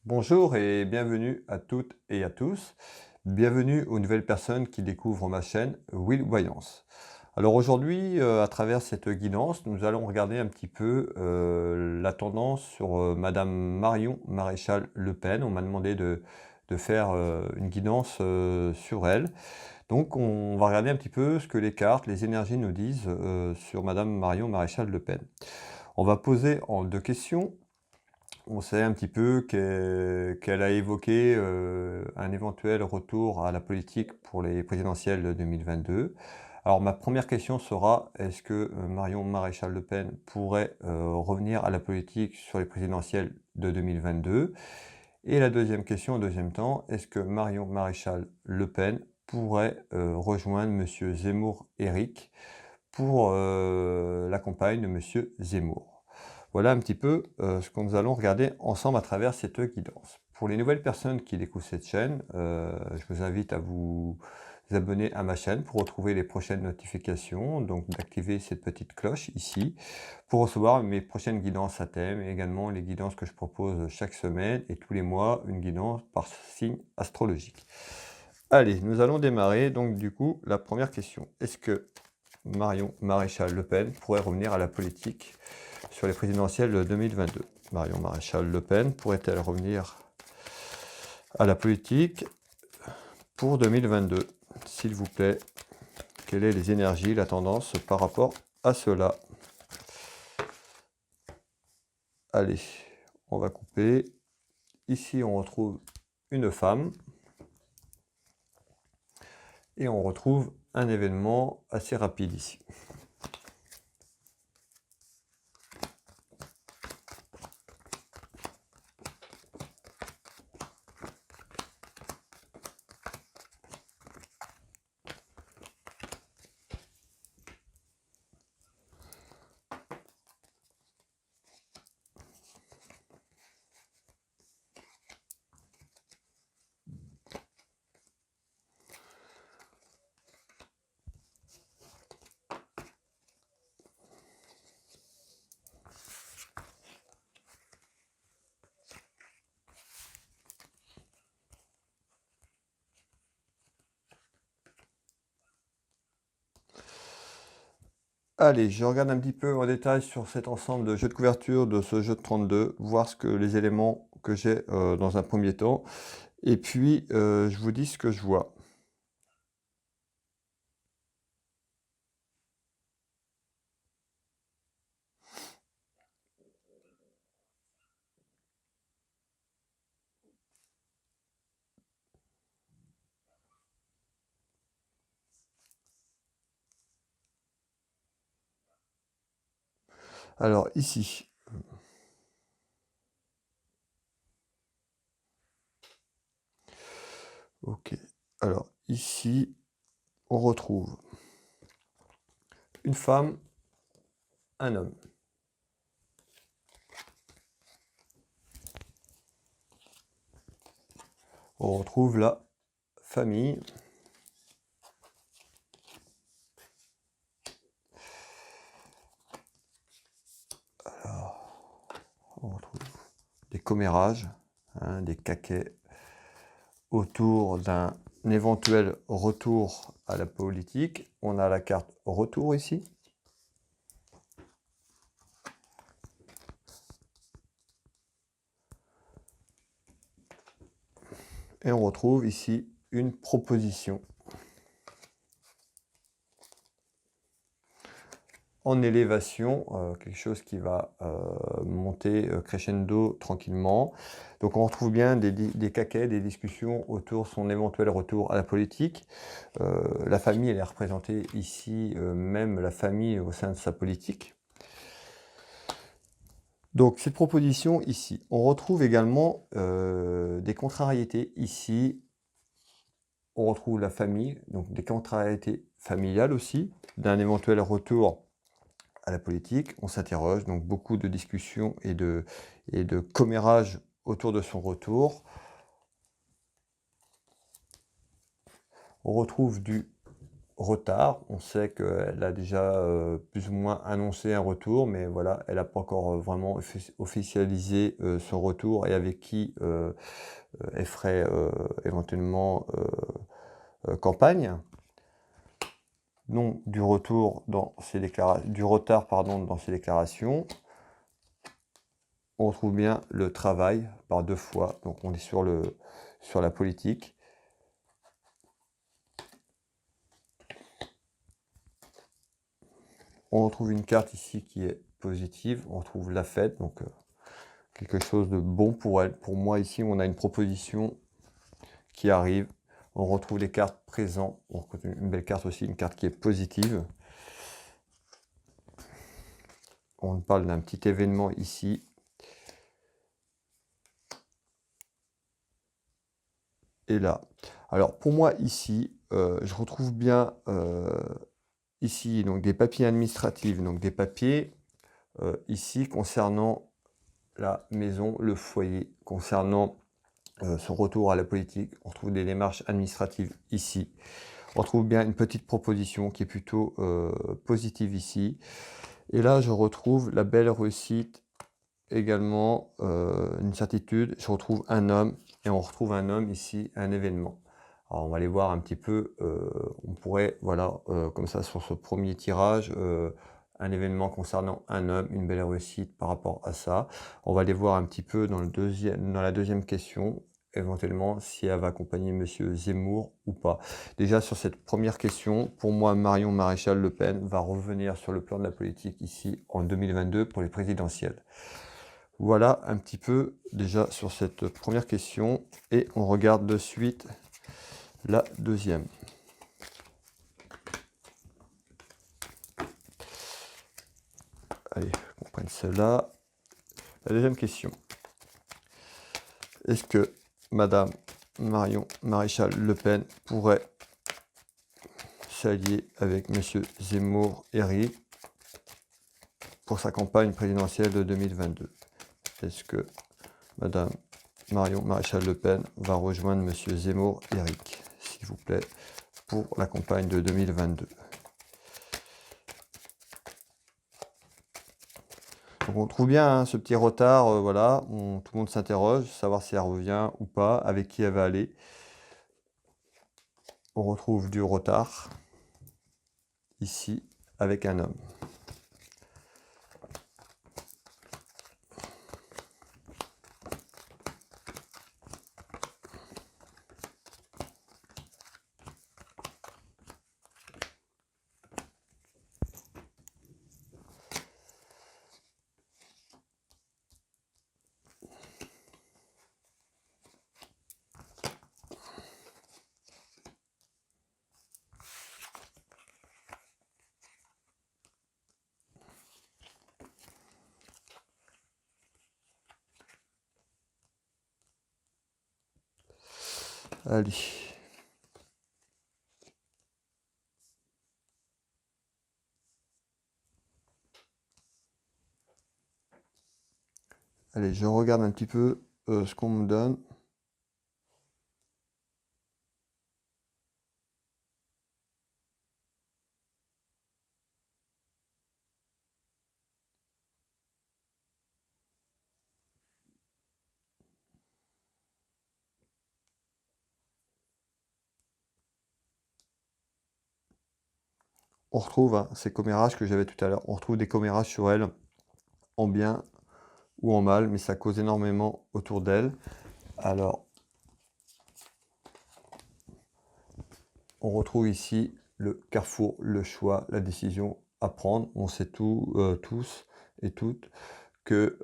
Bonjour et bienvenue à toutes et à tous. Bienvenue aux nouvelles personnes qui découvrent ma chaîne Will Voyance. Alors aujourd'hui, à travers cette guidance, nous allons regarder un petit peu la tendance sur Madame Marion Maréchal Le Pen. On m'a demandé de faire une guidance sur elle. Donc on va regarder un petit peu ce que les cartes, les énergies nous disent sur Madame Marion Maréchal Le Pen. On va poser en deux questions. On sait un petit peu qu'elle a évoqué un éventuel retour à la politique pour les présidentielles de 2022. Alors ma première question sera, est-ce que Marion Maréchal Le Pen pourrait revenir à la politique sur les présidentielles de 2022? Et la deuxième question, en deuxième temps, est-ce que Marion Maréchal Le Pen pourrait rejoindre Monsieur Zemmour Éric pour la campagne de Monsieur Zemmour? Voilà un petit peu ce que nous allons regarder ensemble à travers cette guidance. Pour les nouvelles personnes qui découvrent cette chaîne, je vous invite à vous abonner à ma chaîne pour retrouver les prochaines notifications, donc d'activer cette petite cloche ici pour recevoir mes prochaines guidances à thème et également les guidances que je propose chaque semaine et tous les mois, une guidance par signe astrologique. Allez, nous allons démarrer. Donc du coup, la première question. Est-ce que Marion Maréchal Le Pen pourrait revenir à la politique sur les présidentielles de 2022? Marion Maréchal Le Pen pourrait-elle revenir à la politique pour 2022? S'il vous plaît, quelles sont les énergies, la tendance par rapport à cela? Allez, on va couper. Ici, on retrouve une femme. Et on retrouve un événement assez rapide ici. Allez, je regarde un petit peu en détail sur cet ensemble de jeux de couverture de ce jeu de 32, voir ce que les éléments que j'ai dans un premier temps. Et puis, je vous dis ce que je vois. Alors, ici. Ok. Alors, ici, on retrouve une femme, un homme. On retrouve la famille. Alors, on retrouve des commérages, hein, des caquets autour d'un éventuel retour à la politique. On a la carte retour ici. Et on retrouve ici une proposition en élévation, quelque chose qui va monter crescendo tranquillement. Donc on retrouve bien des caquets, des discussions autour de son éventuel retour à la politique. La famille, elle est représentée ici, même la famille au sein de sa politique. Donc cette proposition ici, on retrouve également des contrariétés ici. On retrouve la famille, donc des contrariétés familiales aussi, d'un éventuel retour à la politique. On s'interroge, donc beaucoup de discussions et de commérages autour de son retour. On retrouve du retard. On sait qu'elle a déjà plus ou moins annoncé un retour, mais voilà, elle n'a pas encore vraiment officialisé son retour et avec qui elle ferait éventuellement campagne. Donc du retard dans ses déclarations. On retrouve bien le travail par 2 fois, donc on est sur la politique. On retrouve une carte ici qui est positive, on retrouve la fête, donc quelque chose de bon pour elle. Pour moi ici, on a une proposition qui arrive. On retrouve les cartes présents, on retrouve une belle carte aussi, une carte qui est positive. On parle d'un petit événement ici. Et là. Alors pour moi ici, je retrouve bien ici donc des papiers administratifs, donc des papiers ici concernant la maison, le foyer, concernant son retour à la politique. On retrouve des démarches administratives ici. On retrouve bien une petite proposition qui est plutôt positive ici. Et là, je retrouve la belle réussite également, une certitude. Je retrouve un homme et on retrouve un homme ici, un événement. Alors on va aller voir un petit peu, on pourrait, voilà, comme ça sur ce premier tirage, un événement concernant un homme, une belle réussite par rapport à ça. On va aller voir un petit peu dans la deuxième question, éventuellement si elle va accompagner Monsieur Zemmour ou pas. Déjà sur cette première question, pour moi Marion Maréchal Le Pen va revenir sur le plan de la politique ici en 2022 pour les présidentielles. Voilà un petit peu déjà sur cette première question et on regarde de suite la deuxième. Allez, on prenne celle-là. La deuxième question. Est-ce que Madame Marion Maréchal Le Pen pourrait s'allier avec Monsieur Zemmour Éric pour sa campagne présidentielle de 2022? Est-ce que Madame Marion Maréchal Le Pen va rejoindre Monsieur Zemmour Éric, s'il vous plaît, pour la campagne de 2022? Donc on trouve bien hein, ce petit retard, voilà, tout le monde s'interroge, savoir si elle revient ou pas, avec qui elle va aller. On retrouve du retard, ici, avec un homme. Allez. Allez, je regarde un petit peu ce qu'on me donne. On retrouve hein, ces commérages que j'avais tout à l'heure. On retrouve des commérages sur elle, en bien ou en mal, mais ça cause énormément autour d'elle. Alors, on retrouve ici le carrefour, le choix, la décision à prendre. On sait tout, tous et toutes, que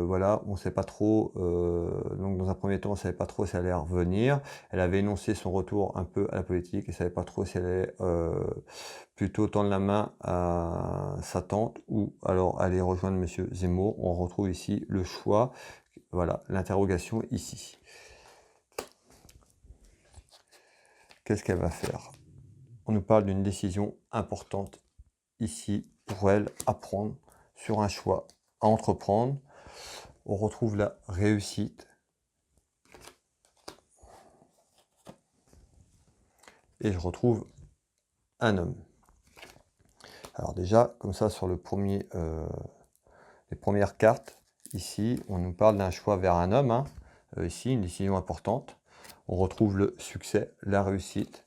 voilà, on ne sait pas trop, donc dans un premier temps, on ne savait pas trop si elle allait revenir. Elle avait énoncé son retour un peu à la politique, elle ne savait pas trop si elle allait plutôt tendre la main à sa tante ou alors aller rejoindre Monsieur Zemmour. On retrouve ici le choix, voilà, l'interrogation ici. Qu'est-ce qu'elle va faire? On nous parle d'une décision importante ici pour elle à prendre sur un choix à entreprendre. On retrouve la réussite. Et je retrouve un homme. Alors déjà, comme ça, sur le premier, les premières cartes, ici, on nous parle d'un choix vers un homme, hein. Ici, une décision importante. On retrouve le succès, la réussite.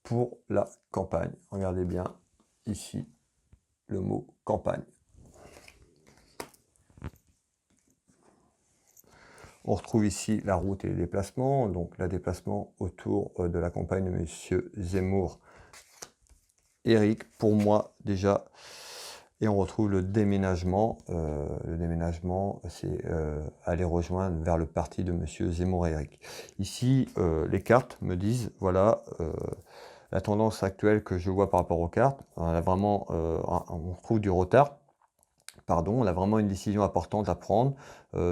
Pour la campagne, regardez bien ici le mot campagne. On retrouve ici la route et les déplacements, donc le déplacement autour de la campagne de Monsieur Zemmour, Éric, pour moi déjà. Et on retrouve le déménagement. Le déménagement, c'est aller rejoindre vers le parti de Monsieur Zemmour et Éric. Ici, les cartes me disent, voilà, la tendance actuelle que je vois par rapport aux cartes, on a vraiment, on retrouve du retard. Pardon, on a vraiment une décision importante à prendre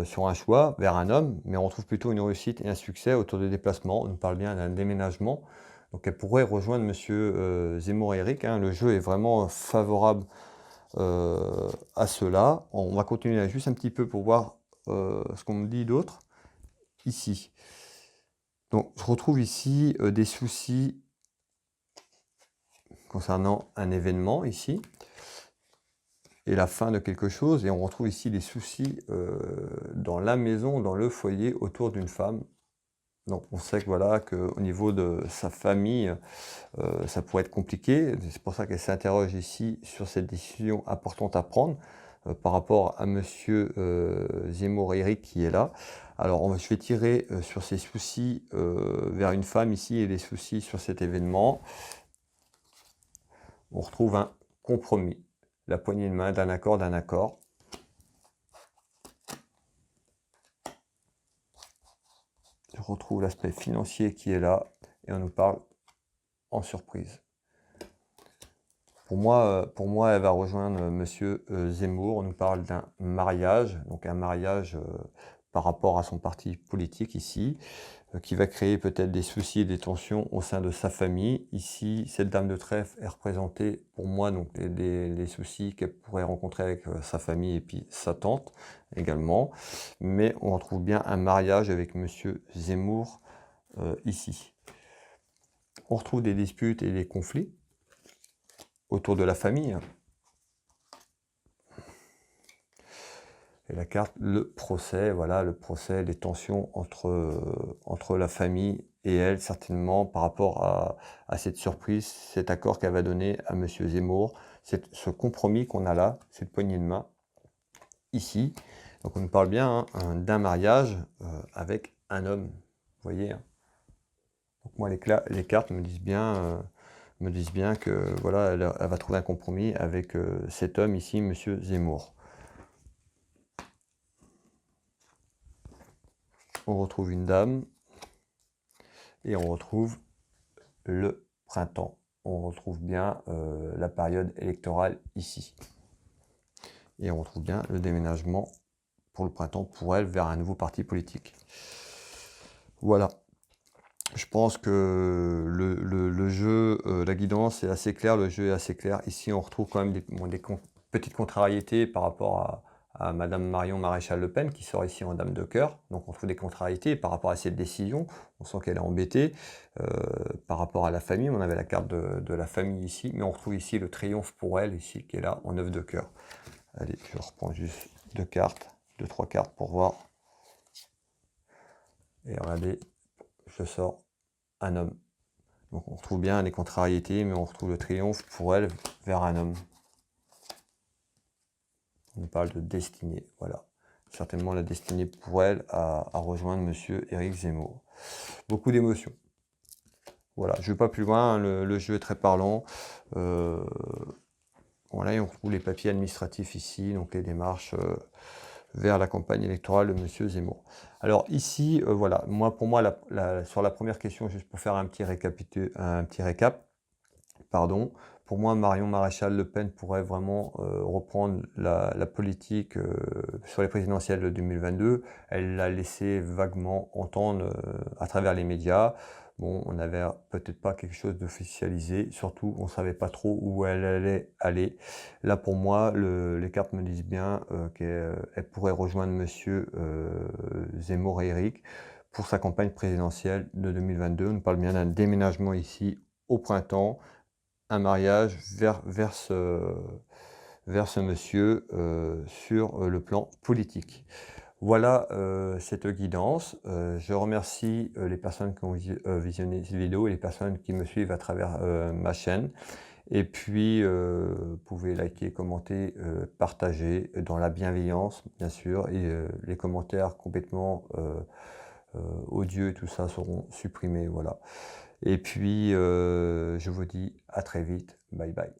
sur un choix vers un homme, mais on retrouve plutôt une réussite et un succès autour des déplacements. On nous parle bien d'un déménagement. Donc elle pourrait rejoindre Monsieur Zemmour et Éric, hein. Le jeu est vraiment favorable à cela. On va continuer juste un petit peu pour voir ce qu'on me dit d'autre ici. Donc je retrouve ici des soucis concernant un événement ici et la fin de quelque chose, et on retrouve ici des soucis dans la maison, dans le foyer, autour d'une femme. Donc on sait que voilà, qu'au niveau de sa famille, ça pourrait être compliqué. C'est pour ça qu'elle s'interroge ici sur cette décision importante à prendre par rapport à Monsieur Zemmour et Éric qui est là. Alors je vais tirer sur ces soucis vers une femme ici et les soucis sur cet événement. On retrouve un compromis. La poignée de main d'un accord, d'un accord. Je retrouve l'aspect financier qui est là et on nous parle en surprise. Pour moi, elle va rejoindre Monsieur Zemmour. On nous parle d'un mariage, donc un mariage par rapport à son parti politique ici, qui va créer peut-être des soucis et des tensions au sein de sa famille. Ici, cette dame de trèfle est représentée pour moi, donc les soucis qu'elle pourrait rencontrer avec sa famille et puis sa tante également. Mais on retrouve bien un mariage avec Monsieur Zemmour ici. On retrouve des disputes et des conflits autour de la famille. Et la carte, le procès, voilà, le procès, les tensions entre la famille et elle, certainement, par rapport à cette surprise, cet accord qu'elle va donner à Monsieur Zemmour, ce compromis qu'on a là, cette poignée de main, ici. Donc on nous parle bien hein, d'un mariage avec un homme, vous voyez. Hein. Donc moi, les cartes me disent bien que voilà, elle va trouver un compromis avec cet homme ici, Monsieur Zemmour. On retrouve une dame et on retrouve le printemps. On retrouve bien la période électorale ici. Et on retrouve bien le déménagement pour le printemps pour elle vers un nouveau parti politique. Voilà. Je pense que le jeu, la guidance est assez claire, le jeu est assez clair. Ici, on retrouve quand même des petites contrariétés par rapport à Madame Marion Maréchal Le Pen, qui sort ici en dame de cœur. Donc on trouve des contrariétés par rapport à cette décision. On sent qu'elle est embêtée. Par rapport à la famille, on avait la carte de la famille ici, mais on retrouve ici le triomphe pour elle, ici, qui est là, en 9 de cœur. Allez, je reprends juste trois cartes pour voir. Et regardez, je sors un homme. Donc on retrouve bien les contrariétés, mais on retrouve le triomphe pour elle vers un homme. On nous parle de destinée, voilà. Certainement la destinée pour elle à rejoindre Monsieur Éric Zemmour. Beaucoup d'émotions. Voilà, je ne vais pas plus loin, hein, le jeu est très parlant. Voilà, et on retrouve les papiers administratifs ici, donc les démarches vers la campagne électorale de Monsieur Zemmour. Alors ici, voilà, pour moi, sur la première question, juste pour faire un petit récap, pardon, pour moi, Marion Maréchal Le Pen pourrait vraiment reprendre la politique sur les présidentielles de 2022. Elle l'a laissé vaguement entendre à travers les médias. Bon, on n'avait peut-être pas quelque chose d'officialisé, surtout on ne savait pas trop où elle allait aller. Là pour moi, les cartes me disent bien qu'elle pourrait rejoindre Monsieur Zemmour et Éric pour sa campagne présidentielle de 2022. On parle bien d'un déménagement ici au printemps, un mariage vers ce monsieur sur le plan politique. Voilà cette guidance. Je remercie les personnes qui ont visionné cette vidéo et les personnes qui me suivent à travers ma chaîne. Et puis, vous pouvez liker, commenter, partager dans la bienveillance, bien sûr. Et les commentaires complètement odieux et tout ça seront supprimés. Voilà. Et puis, je vous dis à très vite. Bye bye.